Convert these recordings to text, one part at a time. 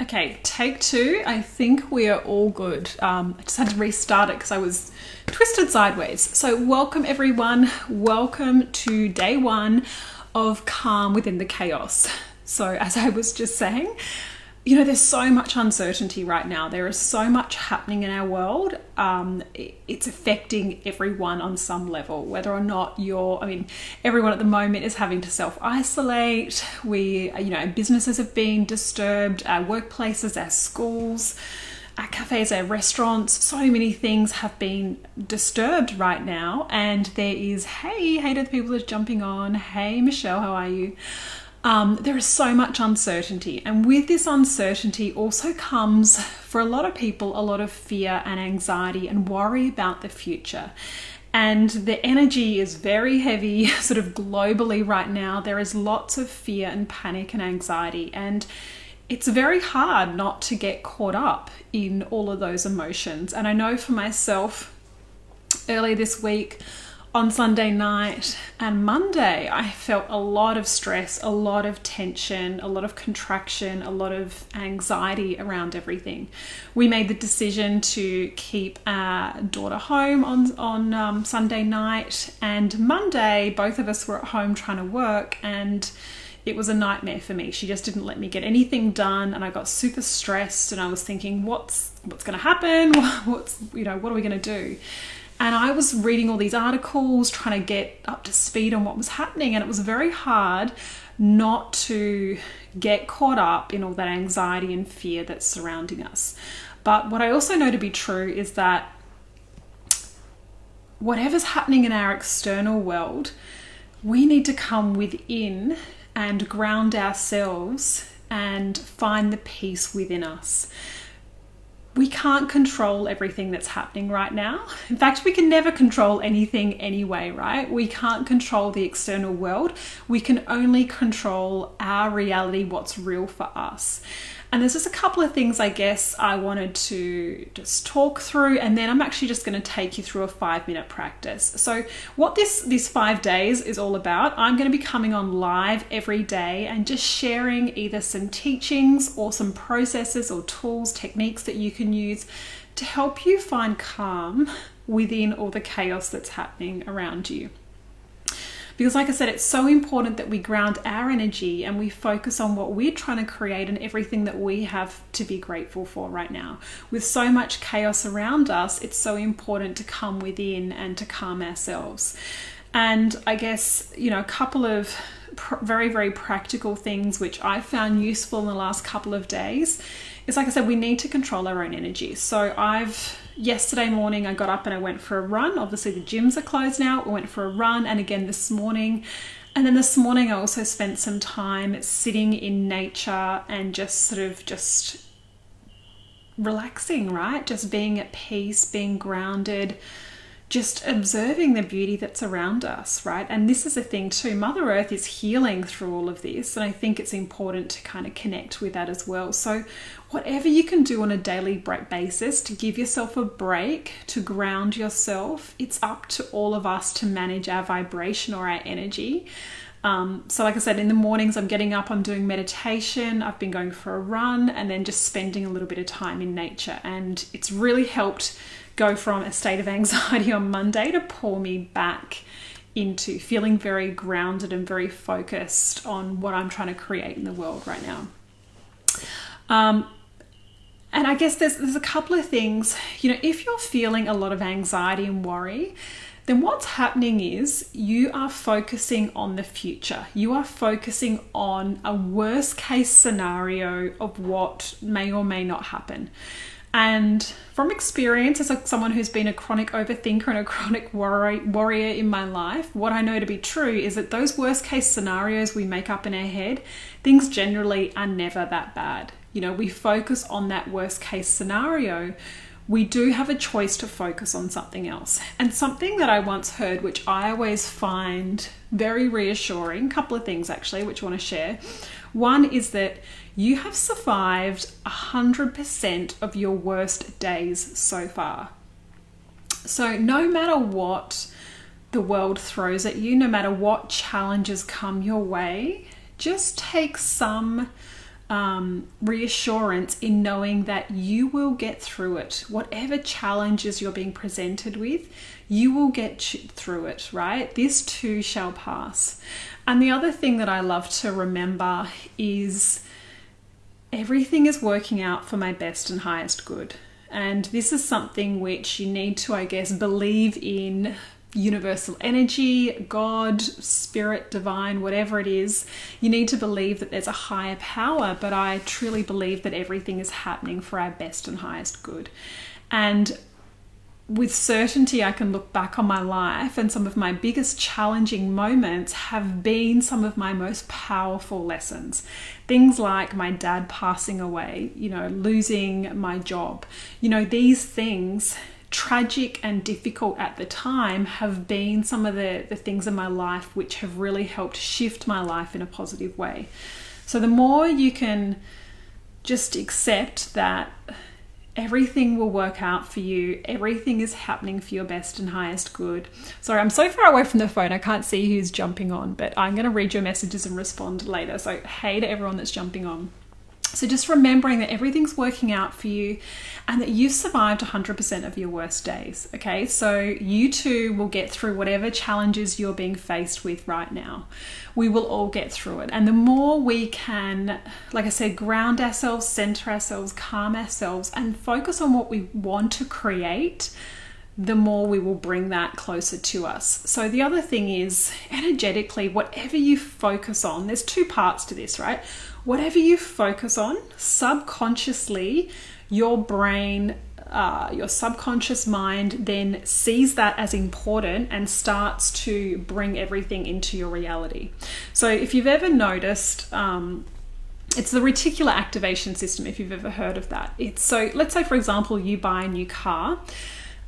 Okay, take two. I think we are all good. I just had to restart it because I was twisted sideways. So welcome everyone. Welcome to day one of Calm Within the Chaos. So as I was just saying, you know, there's so much uncertainty right now. There is so much happening in our world. It's affecting everyone on some level, whether or not everyone at the moment is having to self-isolate. Businesses have been disturbed, our workplaces, our schools, our cafes, our restaurants, so many things have been disturbed right now. And there is, hey to the people that are jumping on. Hey, Michelle, how are you? There is so much uncertainty, and with this uncertainty also comes, for a lot of people, a lot of fear and anxiety and worry about the future. And the energy is very heavy sort of globally right now. There is lots of fear and panic and anxiety, and it's very hard not to get caught up in all of those emotions. And I know for myself, earlier this week, on Sunday night and Monday, I felt a lot of stress, a lot of tension, a lot of contraction, a lot of anxiety around everything. We made the decision to keep our daughter home on Sunday night, and Monday, both of us were at home trying to work, and it was a nightmare for me. She just didn't let me get anything done, and I got super stressed, and I was thinking, what's going to happen? What are we going to do? And I was reading all these articles, trying to get up to speed on what was happening. And it was very hard not to get caught up in all that anxiety and fear that's surrounding us. But what I also know to be true is that whatever's happening in our external world, we need to come within and ground ourselves and find the peace within us. We can't control everything that's happening right now. In fact, we can never control anything anyway, right? We can't control the external world. We can only control our reality, what's real for us. And there's just a couple of things I guess I wanted to just talk through, and then I'm actually just going to take you through a 5-minute practice. So what this 5 days is all about, I'm going to be coming on live every day and just sharing either some teachings or some processes or tools, techniques that you can use to help you find calm within all the chaos that's happening around you. Because like I said, it's so important that we ground our energy and we focus on what we're trying to create and everything that we have to be grateful for right now. With so much chaos around us, it's so important to come within and to calm ourselves. And I guess, a couple of very, very practical things which I found useful in the last couple of days is, like I said, we need to control our own energy. So yesterday morning I got up and I went for a run. Obviously the gyms are closed now. I went for a run, and again this morning. And then this morning I also spent some time sitting in nature and just relaxing, right? Just being at peace, being grounded, just observing the beauty that's around us, right? And this is the thing too, Mother Earth is healing through all of this, and I think it's important to kind of connect with that as well. So whatever you can do on a daily basis to give yourself a break, to ground yourself, it's up to all of us to manage our vibration or our energy. So like I said, in the mornings I'm getting up, I'm doing meditation, I've been going for a run, and then just spending a little bit of time in nature. And it's really helped go from a state of anxiety on Monday to pull me back into feeling very grounded and very focused on what I'm trying to create in the world right now. And I guess there's a couple of things, if you're feeling a lot of anxiety and worry, then what's happening is you are focusing on the future. You are focusing on a worst case scenario of what may or may not happen. And from experience, as someone who's been a chronic overthinker and a chronic warrior in my life, what I know to be true is that those worst case scenarios we make up in our head, things generally are never that bad. We focus on that worst case scenario. We do have a choice to focus on something else. And something that I once heard, which I always find very reassuring, a couple of things actually, which I want to share. One is that you have survived 100% of your worst days so far. So no matter what the world throws at you, no matter what challenges come your way, just take some reassurance in knowing that you will get through it. Whatever challenges you're being presented with, you will get through it, right? This too shall pass. And the other thing that I love to remember is everything is working out for my best and highest good. And this is something which you need to, I guess, believe in universal energy, God, spirit, divine, whatever it is. You need to believe that there's a higher power, but I truly believe that everything is happening for our best and highest good. And with certainty, I can look back on my life, and some of my biggest challenging moments have been some of my most powerful lessons. Things like my dad passing away, losing my job. These things, tragic and difficult at the time, have been some of the things in my life which have really helped shift my life in a positive way. So the more you can just accept that everything will work out for you, everything is happening for your best and highest good. Sorry, I'm so far away from the phone, I can't see who's jumping on, but I'm going to read your messages and respond later. So hey to everyone that's jumping on. So just remembering that everything's working out for you and that you've survived 100% of your worst days, okay? So you too will get through whatever challenges you're being faced with right now. We will all get through it. And the more we can, like I said, ground ourselves, center ourselves, calm ourselves, and focus on what we want to create, the more we will bring that closer to us. So the other thing is, energetically, whatever you focus on, there's two parts to this, right? Whatever you focus on, subconsciously, your brain, your subconscious mind then sees that as important and starts to bring everything into your reality. So if you've ever noticed, it's the reticular activation system, if you've ever heard of that. So let's say, for example, you buy a new car,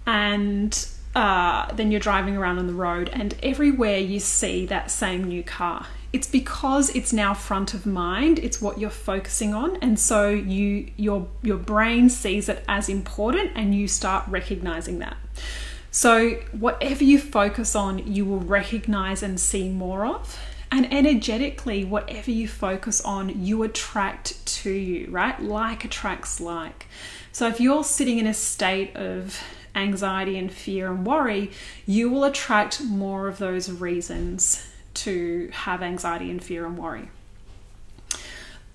and then you're driving around on the road, and everywhere you see that same new car. It's because it's now front of mind. It's what you're focusing on, and so your brain sees it as important, and you start recognizing that. So whatever you focus on, you will recognize and see more of. And energetically, whatever you focus on, you attract to you, right? Like attracts like. So if you're sitting in a state of anxiety and fear and worry, you will attract more of those reasons to have anxiety and fear and worry.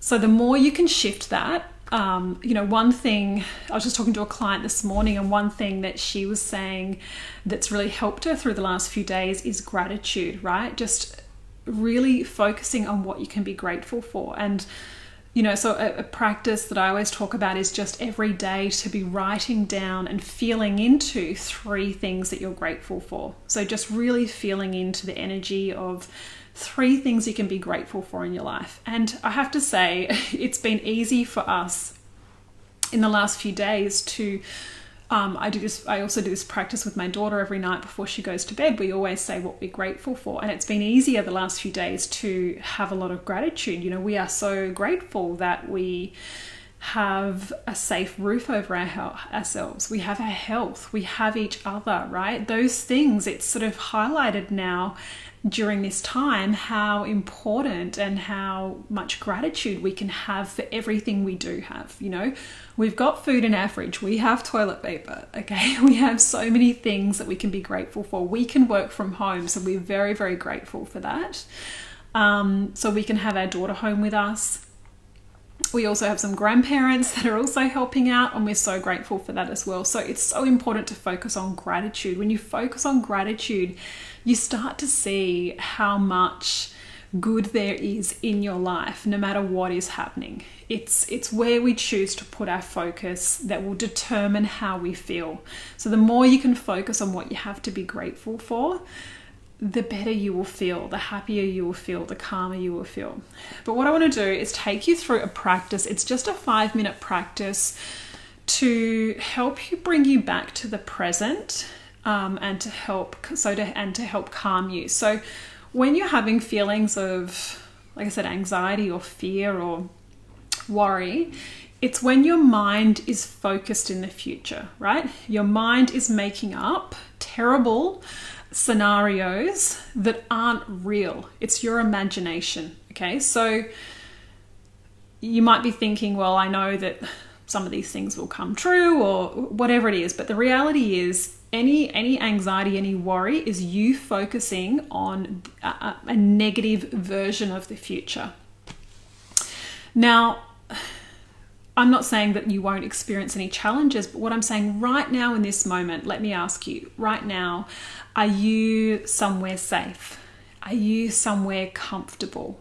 So the more you can shift that, one thing, I was just talking to a client this morning, and one thing that she was saying that's really helped her through the last few days is gratitude, right? Just really focusing on what you can be grateful for. And so a practice that I always talk about is just every day to be writing down and feeling into 3 things that you're grateful for. So just really feeling into the energy of 3 things you can be grateful for in your life. And I have to say, it's been easy for us in the last few days to I also do this practice with my daughter every night before she goes to bed. We always say what we're grateful for, and it's been easier the last few days to have a lot of gratitude. We are so grateful that we have a safe roof over ourselves. We have our health. We have each other, right? Those things, it's sort of highlighted now during this time how important and how much gratitude we can have for everything we do have. We've got food in our fridge, we have toilet paper, okay? We have so many things that we can be grateful for. We can work from home, so we're very, very grateful for that. So we can have our daughter home with us. We also have some grandparents that are also helping out, and we're so grateful for that as well. So it's so important to focus on gratitude. When you focus on gratitude, you start to see how much good there is in your life, no matter what is happening. It's where we choose to put our focus that will determine how we feel. So the more you can focus on what you have to be grateful for, the better you will feel, the happier you will feel, the calmer you will feel. But what I want to do is take you through a practice. It's just a 5-minute practice to help you bring you back to the present, and to help calm you. So when you're having feelings of, like I said, anxiety or fear or worry, it's when your mind is focused in the future, right? Your mind is making up terrible scenarios that aren't real. It's your imagination, okay? So you might be thinking, well, I know that some of these things will come true or whatever it is. But the reality is any anxiety, any worry is you focusing on a negative version of the future. Now, I'm not saying that you won't experience any challenges, but what I'm saying right now in this moment, let me ask you, right now, are you somewhere safe? Are you somewhere comfortable?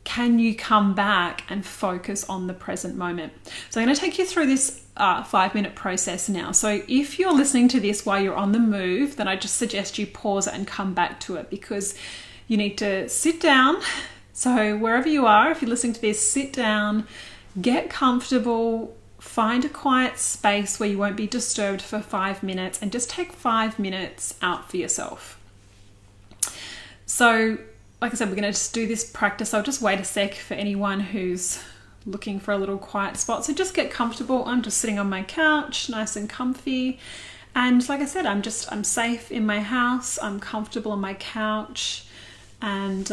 Can you come back and focus on the present moment? So I'm going to take you through this 5-minute process now. So if you're listening to this while you're on the move, then I just suggest you pause it and come back to it, because you need to sit down. So wherever you are, if you're listening to this, sit down, get comfortable, find a quiet space where you won't be disturbed for 5 minutes, and just take 5 minutes out for yourself. So like I said, we're going to just do this practice. I'll just wait a sec for anyone who's looking for a little quiet spot. So just get comfortable. I'm just sitting on my couch, nice and comfy. And like I said, I'm safe in my house. I'm comfortable on my couch, and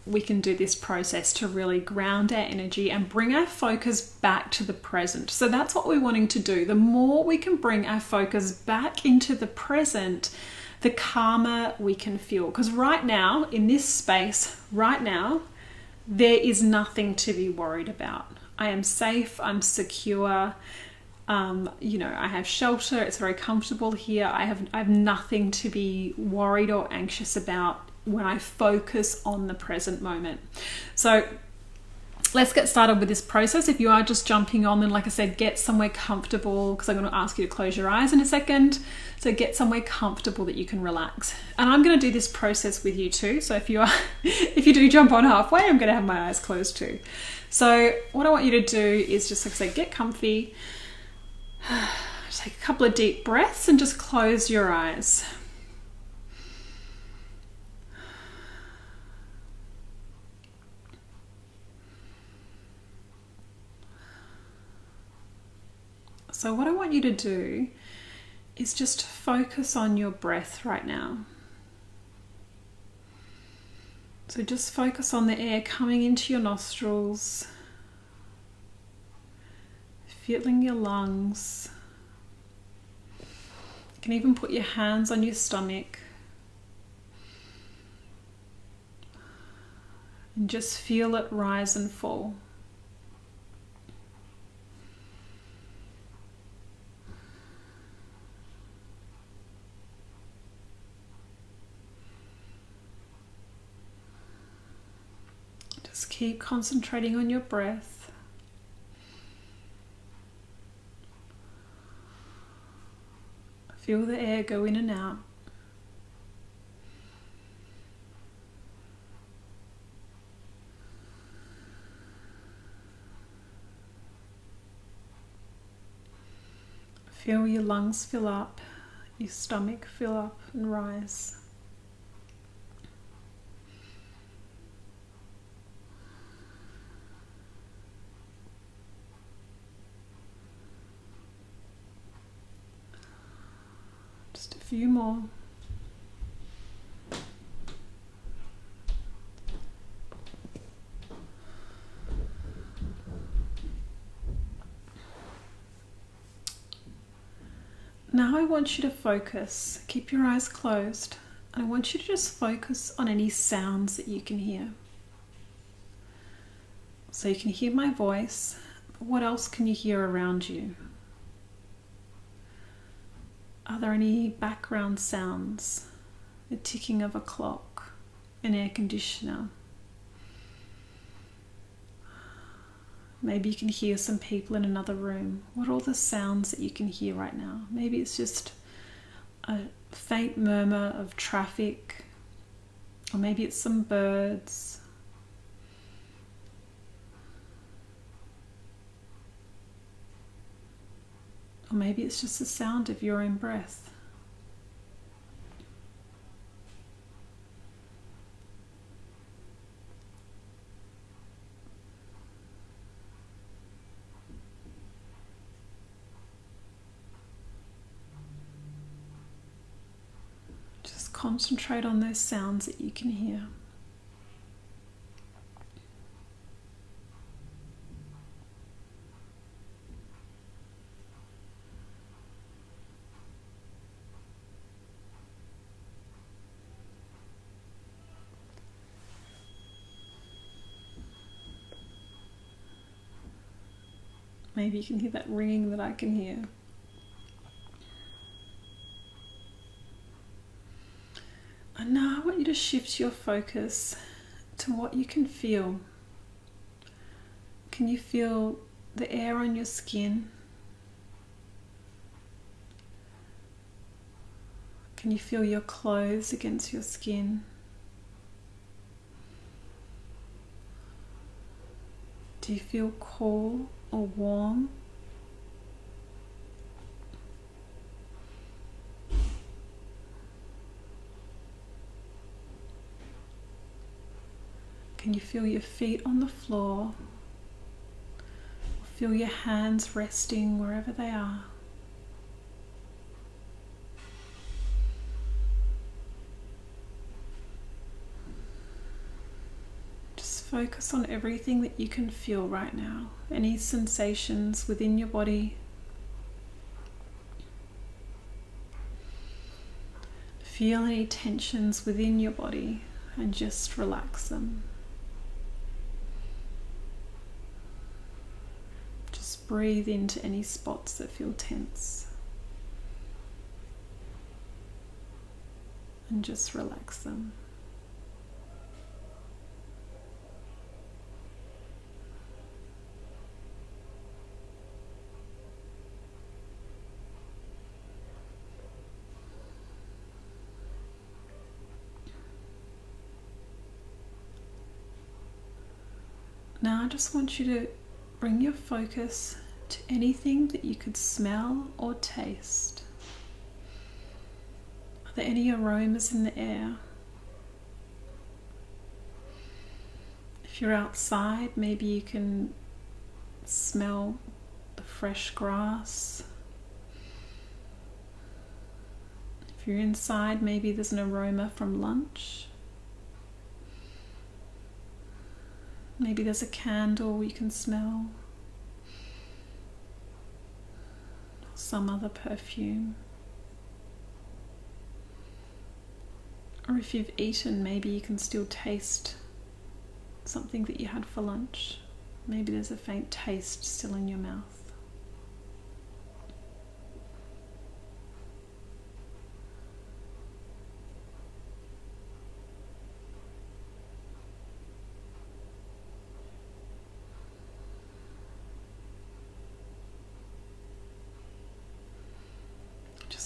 we can do this process to really ground our energy and bring our focus back to the present. So that's what we're wanting to do. The more we can bring our focus back into the present, the calmer we can feel. Because right now, in this space, right now, there is nothing to be worried about. I am safe, I'm secure, I have shelter, it's very comfortable here. I have nothing to be worried or anxious about when I focus on the present moment. So let's get started with this process. If you are just jumping on, then like I said, get somewhere comfortable, because I'm going to ask you to close your eyes in a second. So get somewhere comfortable that you can relax. And I'm going to do this process with you too. So if you do jump on halfway, I'm going to have my eyes closed too. So what I want you to do is just, like I said, get comfy, take a couple of deep breaths and just close your eyes. So what I want you to do is just focus on your breath right now. So just focus on the air coming into your nostrils, feeling your lungs. You can even put your hands on your stomach and just feel it rise and fall. Just keep concentrating on your breath. Feel the air go in and out. Feel your lungs fill up, your stomach fill up and rise. Just a few more. Now I want you to focus, keep your eyes closed, and I want you to just focus on any sounds that you can hear. So you can hear my voice, but what else can you hear around you? Are there any background sounds? The ticking of a clock, an air conditioner. Maybe you can hear some people in another room. What are all the sounds that you can hear right now? Maybe it's just a faint murmur of traffic, or maybe it's some birds. Or maybe it's just the sound of your own breath. Just concentrate on those sounds that you can hear. Maybe you can hear that ringing that I can hear. And now I want you to shift your focus to what you can feel. Can you feel the air on your skin? Can you feel your clothes against your skin? Do you feel cool or warm? Can you feel your feet on the floor? Or feel your hands resting wherever they are? Just focus on everything that you can feel right now. Any sensations within your body. Feel any tensions within your body and just relax them. Just breathe into any spots that feel tense and just relax them. Now I just want you to bring your focus to anything that you could smell or taste. Are there any aromas in the air? If you're outside, maybe you can smell the fresh grass. If you're inside, maybe there's an aroma from lunch. Maybe there's a candle you can smell, some other perfume. Or if you've eaten, maybe you can still taste something that you had for lunch. Maybe there's a faint taste still in your mouth.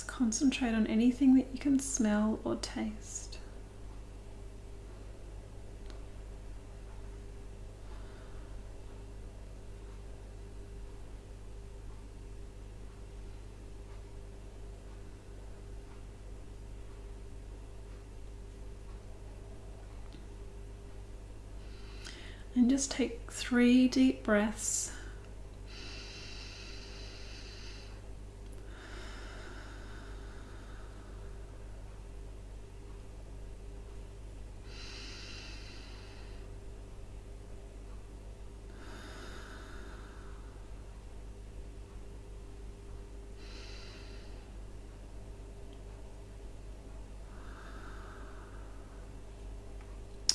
Concentrate on anything that you can smell or taste. And just take 3 deep breaths.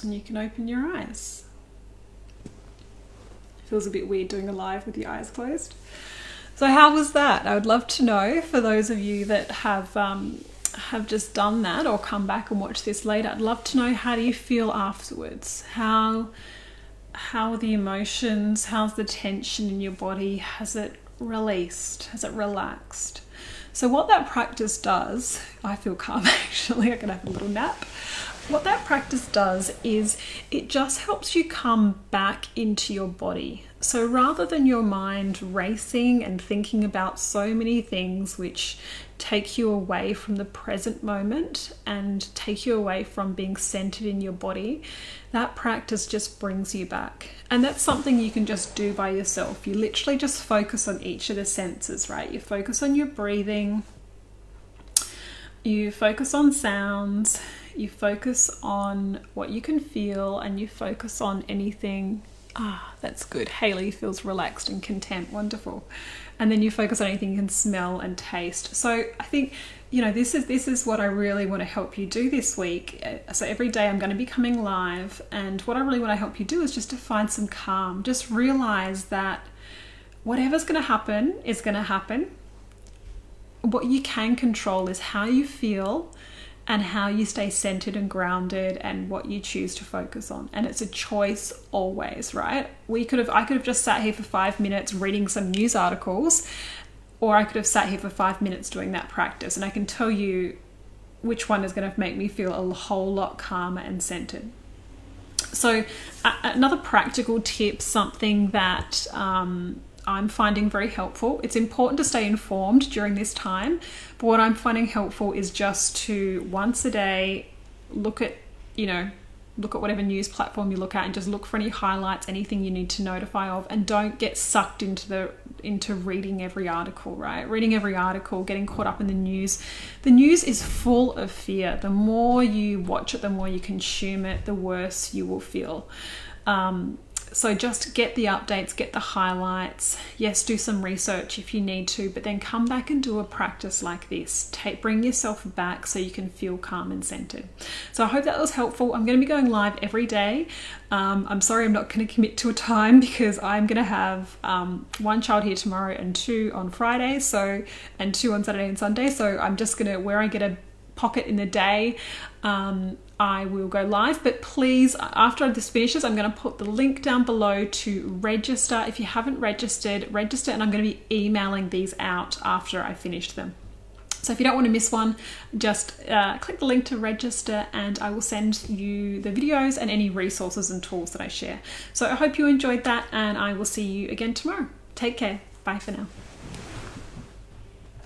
And you can open your eyes. It feels a bit weird doing a live with your eyes closed. So how was that? I would love to know, for those of you that have just done that or come back and watch this later, I'd love to know, how do you feel afterwards? How are the emotions? How's the tension in your body? Has it released? Has it relaxed? So what that practice does, I feel calm actually, I can have a little nap. What that practice does is it just helps you come back into your body. So rather than your mind racing and thinking about so many things which take you away from the present moment and take you away from being centered in your body, that practice just brings you back. And that's something you can just do by yourself. You literally just focus on each of the senses, right? You focus on your breathing, you focus on sounds, you focus on what you can feel, and you focus on anything. That's good. Haley feels relaxed and content. Wonderful. And then you focus on anything you can smell and taste. So I think, this is what I really want to help you do this week. So every day I'm going to be coming live, and what I really want to help you do is just to find some calm. Just realize that whatever's going to happen is going to happen. What you can control is how you feel and how you stay centered and grounded and what you choose to focus on. And it's a choice always, right? I could have just sat here for 5 minutes reading some news articles, or I could have sat here for 5 minutes doing that practice. And I can tell you which one is going to make me feel a whole lot calmer and centered. So another practical tip, something that I'm finding very helpful. It's important to stay informed during this time, but what I'm finding helpful is just to once a day look at whatever news platform you look at and just look for any highlights, anything you need to notify of, and don't get sucked into reading every article, right? Reading every article, getting caught up in the news. The news is full of fear. The more you watch it, the more you consume it, the worse you will feel. So just get the updates, get the highlights. Yes, do some research if you need to, but then come back and do a practice like this. Bring yourself back so you can feel calm and centered. So I hope that was helpful. I'm going to be going live every day. I'm sorry I'm not going to commit to a time because I'm going to have 1 child here tomorrow and 2 on Friday, and 2 on Saturday and Sunday. So I'm just going to, where I get a pocket in the day, I will go live. But please, after this finishes, I'm going to put the link down below to register. If you haven't registered, register, and I'm going to be emailing these out after I finished them. So if you don't want to miss one, just click the link to register and I will send you the videos and any resources and tools that I share. So I hope you enjoyed that, and I will see you again tomorrow. Take care. Bye for now.